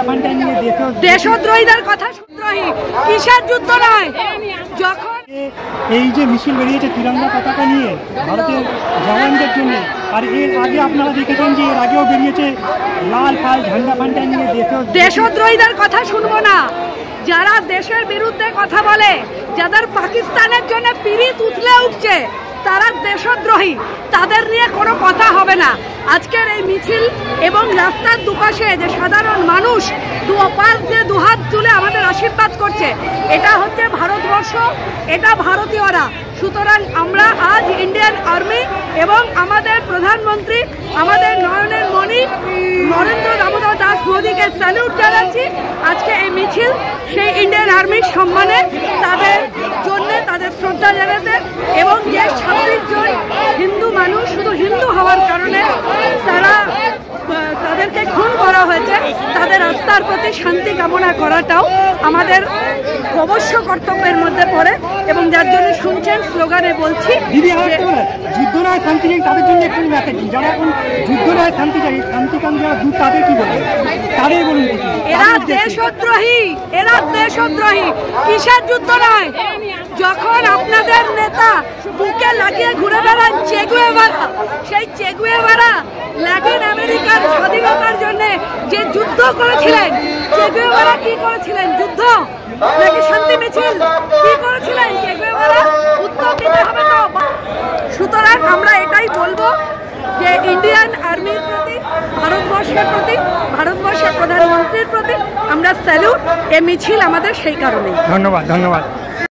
পান্ডা নিয়ে দেশদ্রোহীদের কথা শুদ্রোহী কিসের যুদ্ধ নয়। যখন এই যে মিছিল বেরিয়েছে তিরঙ্গা পতাকা নিয়ে ভারতের জওয়ানদের জন্য, আর এর আগে আপনারা দেখেছেন যে এর আগেও বেরিয়েছে লাল ফাল ঝান্ডা পান্ডা নিয়ে দেশদ্রোহীদের কথা শুনবো না। যারা দেশের বিরুদ্ধে কথা বলে, যাদের পাকিস্তানের জন্য পিরিত উঠলে উঠছে, তারা দেশদ্রোহী, তাদের নিয়ে কোনো কথা হবে না। আজকের এই মিছিল এবং রাস্তার দুপাশে যে সাধারণ মানুষ দুহাত তুলে আমাদের আশীর্বাদ করছে, এটা হচ্ছে ভারতবর্ষ, এটা ভারতীয়রা। সুতরাং আমরা আজ ইন্ডিয়ান আর্মি এবং আমাদের প্রধানমন্ত্রী, আমাদের নয়নের মণি নরেন্দ্র দামোদর দাস মোদীকে স্যালুট জানাচ্ছি। আজকে এই মিছিল সেই ইন্ডিয়ান আর্মির সম্মানে, তাদের জন্য তাদের শ্রদ্ধা জানাতে, এবং যে 26 জন হিন্দু মানুষ শুধু হিন্দু হওয়ার কারণে তাদেরকে খুন করা হয়েছে, তাদের আত্মার প্রতি শান্তি কামনা করাটাও আমাদের অবশ্য কর্তব্যের মধ্যে পড়ে। এবং যার জন্য শুনছেন স্লোগানে বলছি যুদ্ধ নয় শান্তি চাই, তাদের জন্য একটু মেসেজ দিন। যারা এখন যুদ্ধ নয় শান্তি চাই, শান্তিকাম যারা দূর, তাদের কি বলবেন? তাদের বলুন। এরা দেশদ্রোহী, এরা দেশদ্রোহী। কিসের যুদ্ধ নয়? যখন আপনাদের নেতা বুকে লাগিয়ে ঘুরে বেড়ান চেগুয়েভারা, সেই চেগুয়েভারা ল্যাটিন আমেরিকার স্বাধীনতার জন্য যে যুদ্ধ করেছিলেন, চেগুয়েভারা কি করেছিলেন? যুদ্ধ নাকি শান্তি মিছিল? কি করেছিলেন চেগুয়েভারা? উত্তর দিতে হবে তো। সুতরাং আমরা এটাই বলবো যে ইন্ডিয়ান আর্মির প্রতি, ভারতবর্ষের প্রতি, ভারতবর্ষের প্রধানমন্ত্রীর প্রতি আমরা স্যালুট। এ মিছিল আমাদের সেই কারণেই। ধন্যবাদ।